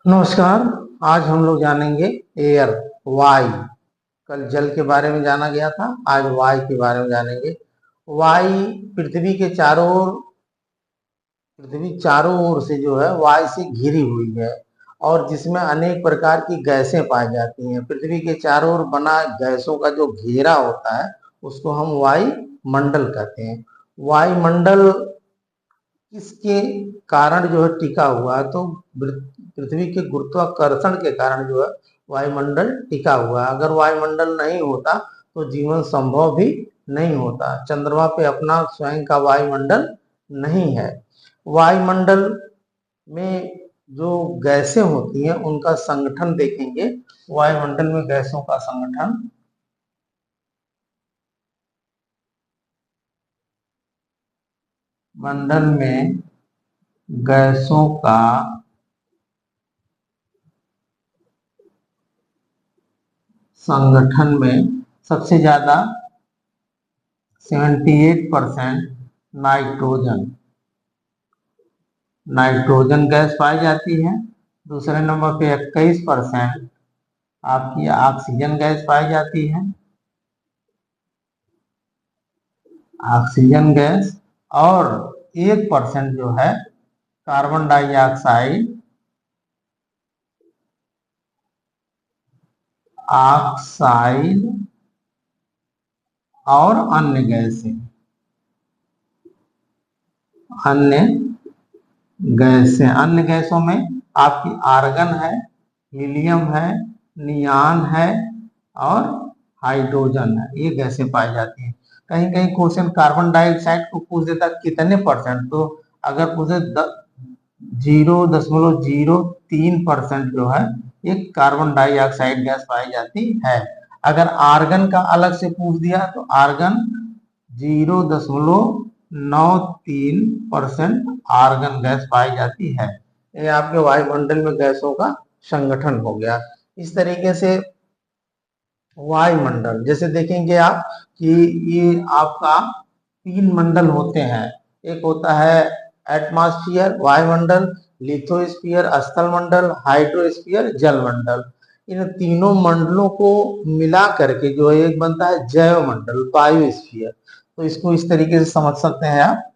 नमस्कार। आज हम लोग जानेंगे एयर, वायु। कल जल के बारे में जाना गया था, आज वायु के बारे में जानेंगे। वायु पृथ्वी के चारों ओर, पृथ्वी चारों ओर से जो है वायु से घिरी हुई है और जिसमें अनेक प्रकार की गैसें पाई जाती हैं। पृथ्वी के चारों ओर बना गैसों का जो घेरा होता है उसको हम वायुमंडल कहते हैं। वायुमंडल किसके कारण जो है टिका हुआ है? तो पृथ्वी के गुरुत्वाकर्षण के कारण जो है वायुमंडल टिका हुआ है। अगर वायुमंडल नहीं होता तो जीवन संभव भी नहीं होता। चंद्रमा पे अपना स्वयं का वायुमंडल नहीं है। वायुमंडल में जो गैसें होती हैं उनका संगठन देखेंगे। वायुमंडल में गैसों का संगठन, मंडल में गैसों का संगठन में सबसे ज्यादा 78% नाइट्रोजन नाइट्रोजन गैस पाई जाती है। दूसरे नंबर पे 21% आपकी ऑक्सीजन गैस पाई जाती है। ऑक्सीजन गैस और 1% जो है कार्बन डाइऑक्साइड, ऑक्साइड और अन्य गैसें, अन्य गैसों में आपकी आर्गन है, हीलियम है, नियान है और हाइड्रोजन है। ये गैसें पाई जाती हैं। कहीं कहीं क्वेश्चन कार्बन डाइऑक्साइड को पूछ देता कितने परसेंट, तो अगर पूछे 0.03% जो है ये कार्बन डाइऑक्साइड गैस पाई जाती है। अगर आर्गन का अलग से पूछ दिया तो आर्गन 0.93% आर्गन गैस पाई जाती है। ये आपके वायुमंडल में गैसों का संगठन हो गया। इस तरीके से वायुमंडल, जैसे देखेंगे आप कि ये आपका 3 मंडल होते हैं। एक होता है एटमॉस्फेयर वायुमंडल, लिथोस्फीयर स्थल मंडल, हाइड्रोस्फीयर जल मंडल। इन तीनों मंडलों को मिला करके जो एक बनता है जैव मंडल, बायोस्फीयर। तो इसको इस तरीके से समझ सकते हैं आप।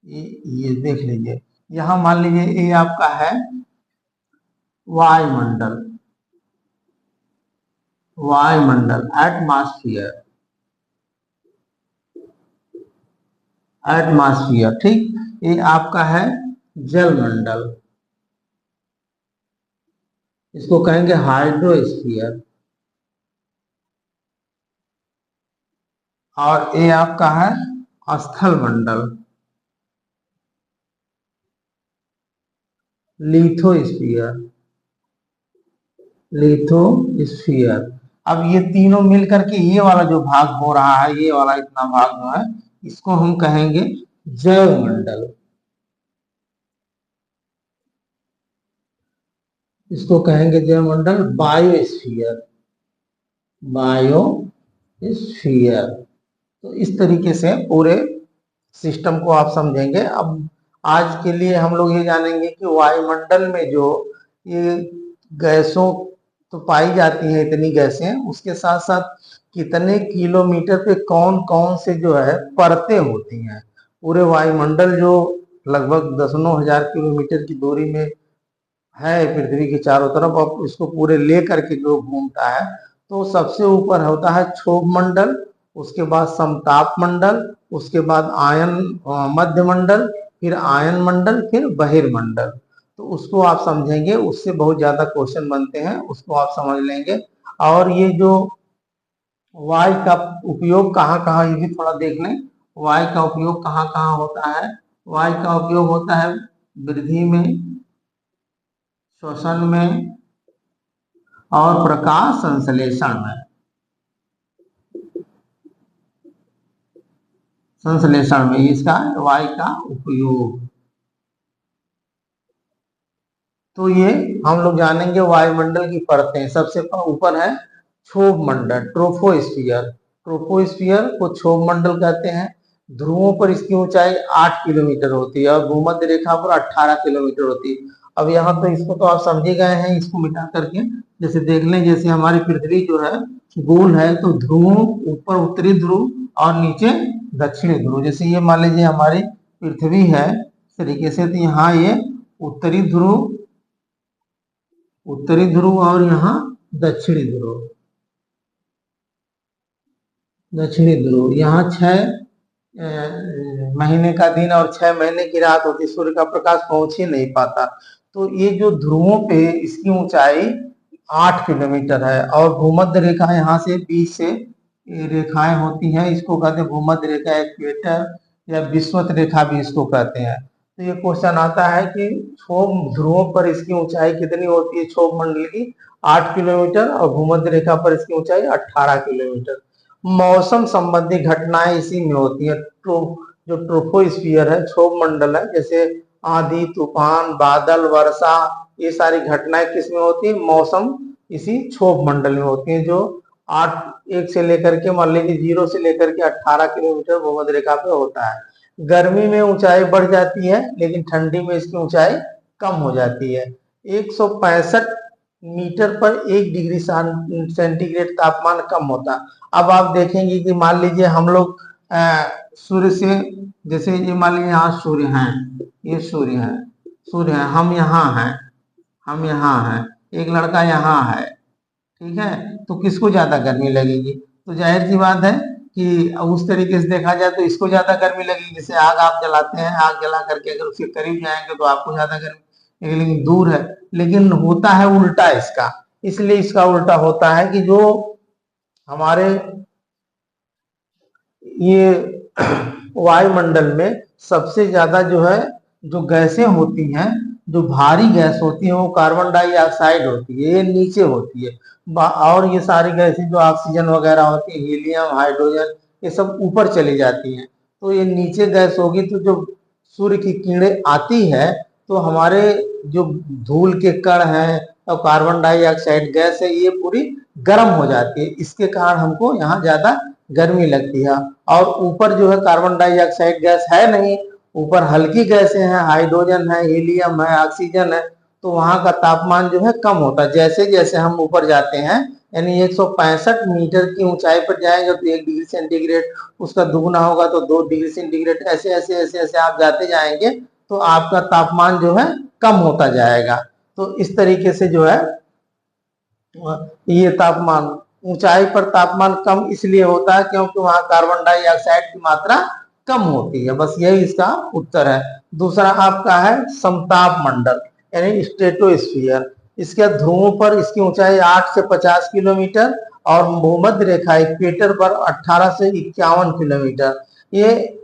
ये देख लीजिए, यहां मान लीजिए ये आपका है वायुमंडल, एटमॉस्फेयर, ठीक। ये आपका है जल मंडल, इसको कहेंगे हाइड्रोस्फीयर। और ये आपका है स्थल मंडल, लिथोस्फीयर। अब ये तीनों मिलकर के ये वाला जो भाग हो रहा है, ये वाला इतना भाग जो है इसको हम कहेंगे जैव मंडल, इसको कहेंगे जैव मंडल। बायोस्फीयर। तो इस तरीके से पूरे सिस्टम को आप समझेंगे। अब आज के लिए हम लोग ये जानेंगे कि वायुमंडल में जो ये गैसों तो पाई जाती हैं, इतनी गैसें, उसके साथ साथ कितने किलोमीटर पे कौन कौन से जो है परतें होती हैं। पूरे वायुमंडल जो लगभग दसनों हजार किलोमीटर की दूरी में है पृथ्वी के चारों तरफ, अब इसको पूरे ले करके जो घूमता है, तो सबसे ऊपर होता है क्षोभ मंडल, उसके बाद समताप मंडल, उसके बाद आयन मध्य मंडल, फिर आयन मंडल, फिर बहिर्मंडल। तो उसको आप समझेंगे, उससे बहुत ज्यादा क्वेश्चन बनते हैं, उसको आप समझ लेंगे। और ये जो वायु का उपयोग कहाँ कहाँ, ये भी थोड़ा देख लें। वायु का उपयोग कहाँ कहाँ होता है? वायु का उपयोग होता है वृद्धि में, श्वसन में और प्रकाश संश्लेषण में। इसका वायु का उपयोग। तो ये हम लोग जानेंगे वायुमंडल की परतें। सबसे ऊपर है क्षोभ मंडल, ट्रोपोस्फियर। ट्रोपोस्फियर को क्षोभ मंडल कहते हैं। ध्रुवों पर इसकी ऊंचाई 8 किलोमीटर होती है और भूमध्य रेखा पर 18 किलोमीटर होती है। अब यहाँ तो इसको तो आप समझ ही गए हैं, इसको मिटा करके जैसे देख लें, जैसे हमारी पृथ्वी जो है गोल है, तो ध्रुव ऊपर उत्तरी ध्रुव और नीचे दक्षिणी ध्रुव। जैसे ये मान लीजिए हमारी पृथ्वी है इस तरीके से, तो यहाँ ये उत्तरी ध्रुव, उत्तरी ध्रुव और यहाँ दक्षिणी ध्रुव, दक्षिणी ध्रुव। यहाँ 6 महीने का दिन और 6 महीने की रात होती, सूर्य का प्रकाश पहुंच ही नहीं पाता। तो ये जो ध्रुवों पे इसकी ऊंचाई 8 किलोमीटर है और भूमध्य रेखा यहाँ से 20 से रेखाएं होती हैं, इसको कहते हैं भूमध्य रेखा, इक्वेटर या विषुवत रेखा भी इसको कहते हैं। तो ये क्वेश्चन आता है कि क्षोभ ध्रुवों पर इसकी ऊंचाई कितनी होती है, क्षोभ मंडल की 8 किलोमीटर और भूमध्य रेखा पर इसकी ऊंचाई 18 किलोमीटर। मौसम संबंधी घटनाएं इसी में होती है। जो ट्रोपोस्फियर है, क्षोभ मंडल है, जैसे आंधी, तूफान, बादल, वर्षा, ये सारी घटनाएं किस में होती है, मौसम इसी क्षोभ मंडल में होती है, जो 1 से लेकर के मान लीजिए 0 से लेकर के 18 किलोमीटर भूमध्य रेखा पे होता है। गर्मी में ऊंचाई बढ़ जाती है लेकिन ठंडी में इसकी ऊंचाई कम हो जाती है। 165 मीटर पर 1 डिग्री सेंटीग्रेड तापमान कम होता है। अब आप देखेंगे कि मान लीजिए हम लोग सूर्य से, जैसे ये मान लीजिए यहाँ सूर्य है, ये सूर्य है, सूर्य है, हम यहाँ हैं, हम यहाँ हैं, एक लड़का यहाँ है, ठीक है, तो किसको ज्यादा गर्मी लगेगी? तो जाहिर सी बात है कि उस तरीके से देखा जाए तो इसको ज्यादा गर्मी लगेगी। जैसे आग आप जलाते हैं, आग जला करके अगर उसके करीब जाएंगे तो आपको ज्यादा गर्मी लगेगी, लेकिन दूर है। लेकिन होता है उल्टा इसका, इसलिए इसका उल्टा होता है कि जो हमारे ये वायुमंडल में सबसे ज्यादा जो है, जो गैसें होती हैं, जो भारी गैस होती है वो कार्बन डाइऑक्साइड होती है, ये नीचे होती है। और ये सारी गैसें जो ऑक्सीजन वगैरह होती है, हीलियम, हाइड्रोजन, ये सब ऊपर चली जाती हैं। तो ये नीचे गैस होगी, तो जो सूर्य की किरणें आती है तो हमारे जो धूल के कण हैं और कार्बन डाइऑक्साइड गैस है, ये पूरी गर्म हो जाती है। इसके कारण हमको यहाँ ज्यादा गर्मी लगती है। और ऊपर जो है कार्बन डाइऑक्साइड गैस है नहीं, ऊपर हल्की गैसें हैं, हाइड्रोजन है, हीलियम है, ऑक्सीजन है, तो वहां का तापमान जो है कम होता है। जैसे जैसे हम ऊपर जाते हैं, यानी 165 मीटर की ऊंचाई पर जाएंगे तो 1 डिग्री सेंटीग्रेड, उसका दुगुना होगा तो 2 डिग्री सेंटीग्रेड, ऐसे ऐसे ऐसे ऐसे आप जाते जाएंगे तो आपका तापमान जो है कम होता जाएगा। तो इस तरीके से जो है ये तापमान, ऊंचाई पर तापमान कम इसलिए होता है क्योंकि वहां कार्बन डाइऑक्साइड की मात्रा कम होती है। बस यही इसका उत्तर है। दूसरा आपका है समताप मंडल यानी स्ट्रेटोस्फियर। इसके ध्रुवों पर इसकी ऊंचाई 8 से 50 किलोमीटर और भूमध्य रेखा इक्वेटर पर 18 से 51 किलोमीटर। ये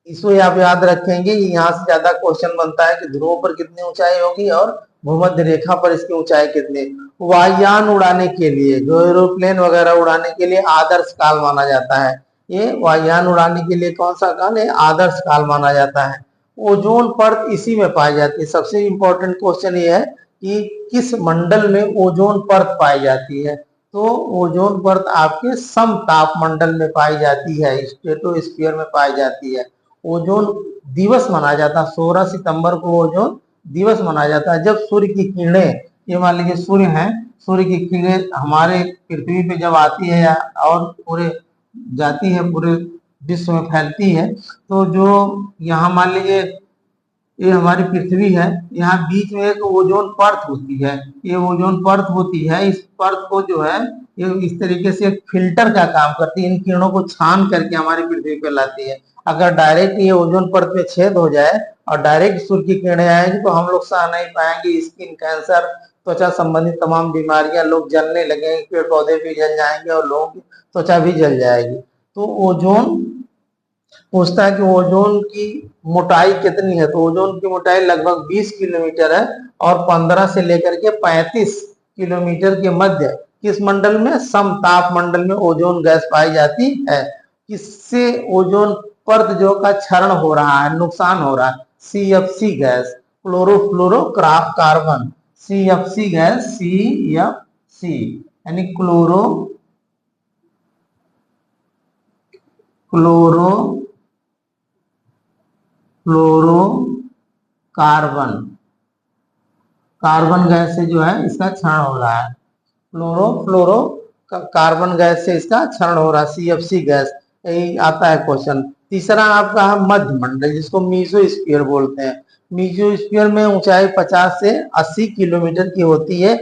इसको आप याद रखेंगे, यहाँ से ज्यादा क्वेश्चन बनता है कि ध्रुवों पर कितनी ऊंचाई होगी और भूमध्य रेखा पर इसकी ऊंचाई कितनी। वायुयान उड़ाने के लिए, जो एरोप्लेन वगैरह उड़ाने के लिए आदर्श काल माना जाता है, ये वायुयान उड़ाने के लिए कौन सा काल है, आदर्श काल माना जाता है। ओजोन परत इसी में पाई जाती है। सबसे इंपॉर्टेंट क्वेश्चन ये है कि किस मंडल में ओजोन परत पाई जाती है, तो ओजोन परत आपके समताप मंडल में पाई जाती है, स्ट्रेटोस्फीयर में पाई जाती है। ओजोन दिवस मनाया जाता है, 16 सितंबर को ओजोन दिवस मनाया जाता है, जब सूर्य की किरणें, ये मान लीजिए सूर्य है, सूर्य की किरणें हमारे पृथ्वी पे जब आती है और पूरे जाती है, पूरे विश्व में फैलती है, तो जो यहाँ मान लीजिए ये हमारी पृथ्वी है, यहाँ बीच में एक ओजोन परत होती है। ये ओजोन परत होती है, इस परत को जो है ये इस तरीके से एक फिल्टर का काम करती है, इन किरणों को छान करके हमारी पृथ्वी पे लाती है। अगर डायरेक्ट ये ओजोन परत में छेद हो जाए और डायरेक्ट सूर्य की किरणें आएंगी तो हम लोग सह नहीं पाएंगे, स्किन कैंसर, त्वचा संबंधित तमाम बीमारियां, लोग जलने लगेंगे, पेड़ पौधे भी जल जाएंगे और लोगों की त्वचा भी जल जाएगी। तो ओजोन पूछता है कि ओजोन की मोटाई कितनी है, तो ओजोन की मोटाई लगभग 20 किलोमीटर है और 15 से लेकर के 35 किलोमीटर के मध्य किस मंडल में, समताप मंडल में ओजोन गैस पाई जाती है। किससे ओजोन परत जो का क्षरण हो रहा है, नुकसान हो रहा है, CFC gas, chlorofluorocarbon, CFC gas, CFC यानी क्लोरो फ्लोरोकार्बन, कार्बन गैस से जो है इसका क्षरण हो रहा है। फ्लोरो कार्बन गैस से इसका क्षरण हो रहा है, CFC गैस, यही आता है क्वेश्चन। तीसरा आपका है मध्यमंडल, जिसको मीसोस्फीयर बोलते हैं। मीसोस्फीयर में ऊंचाई 50 से 80 किलोमीटर की होती है।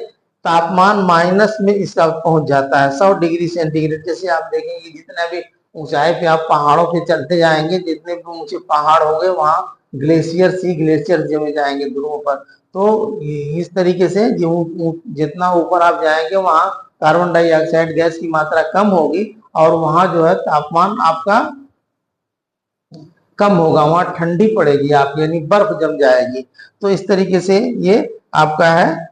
तापमान माइनस में इसका पहुंच जाता है 100 डिग्री सेंटीग्रेड। जैसे आप देखेंगे जितने भी ऊंचाई पे आप पहाड़ों पे चलते जाएंगे, जितने भी ऊंचे पहाड़ होंगे वहां ग्लेशियर, सी ग्लेशियर जमे जाएंगे ध्रुवों पर। तो इस तरीके से जो जितना ऊपर आप जाएंगे वहां कार्बन डाइऑक्साइड गैस की मात्रा कम होगी और वहां जो है तापमान आपका कम होगा, वहां ठंडी पड़ेगी आप, यानी बर्फ जम जाएगी। तो इस तरीके से ये आपका है।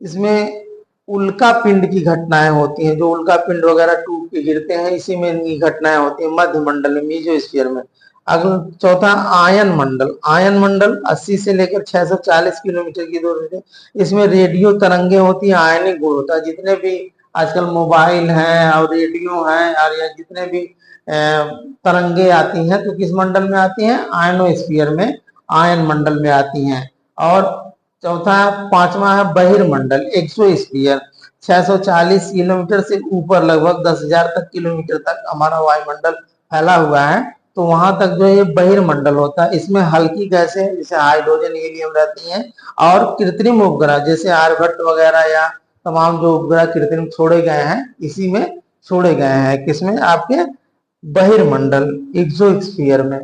इसमें उल्का पिंड की घटनाएं होती हैं, जो उल्का पिंड वगैरह टूट के गिरते हैं, इसी में इनकी घटनाएं होती हैं मध्यमंडल में, मीसोस्फीयर में। अगला चौथा आयन मंडल। आयन मंडल 80 से लेकर 640 किलोमीटर की दूरी पे, इसमें रेडियो तरंगे होती है, आयनिक गुण होता है। जितने भी आजकल मोबाइल हैं और रेडियो हैं और या जितने भी तरंगे आती हैं तो किस मंडल में आती हैं? आयनोस्फीयर में, आयन मंडल में आती हैं। और चौथा पांचवा है बहिर्मंडल, एक्सोस्फीयर। 640 किलोमीटर से ऊपर लगभग 10,000 तक किलोमीटर तक हमारा वायुमंडल फैला हुआ है, तो वहां तक जो ये बहिर्मंडल होता है, इसमें हल्की गैसें जैसे हाइड्रोजन, हीलियम रहती हैं। और कृत्रिम उपग्रह जैसे आर्यभट्ट वगैरह या तमाम जो उपग्रह कृत्रिम छोड़े गए हैं, इसी में छोड़े गए हैं, किसमें? आपके बहिर्मंडल, एक्सोस्फीयर में।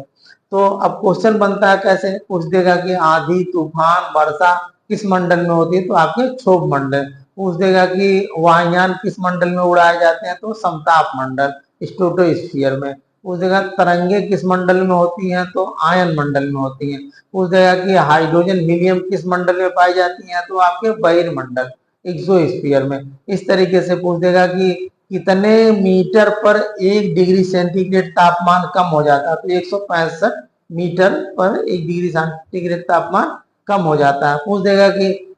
तो अब क्वेश्चन बनता है कैसे? पूछ देगा कि आंधी, तूफान, वर्षा किस मंडल में होती है, तो आपके क्षोभ मंडल। पूछ देगा कि वायुयान किस मंडल में उड़ाए जाते हैं, तो समताप मंडल, स्ट्रेटोस्फीयर में। पूछ देगा तरंगे किस मंडल में होती हैं, तो आयन मंडल में होती हैं। पूछ देगा कि हाइड्रोजन, हीलियम किस मंडल में पाई जाती हैं, तो आपके बहिर्मंडल, एक्सोस्फीयर में। इस तरीके से पूछ देगा कि कितने मीटर पर 1 डिग्री सेंटीग्रेड तापमान कम हो जाता है, तो 165 मीटर पर 1 डिग्री सेंटीग्रेड तापमान कम हो जाता है। पूछ देगा कि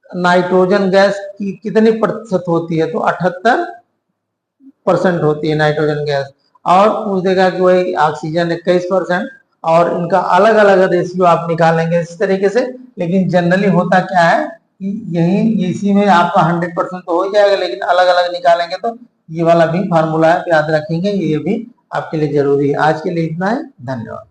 नाइट्रोजन गैस की कितनी प्रतिशत होती है, तो 78% होती है नाइट्रोजन गैस। और पूछ देगा कि वही ऑक्सीजन 21%, और इनका अलग अलग रेशियो आप निकालेंगे इस तरीके से। लेकिन जनरली होता क्या है कि यही इसी में आपका 100% तो हो ही जाएगा, लेकिन अलग अलग निकालेंगे तो ये वाला भी फार्मूला है, याद रखेंगे, ये भी आपके लिए जरूरी है। आज के लिए इतना है, धन्यवाद।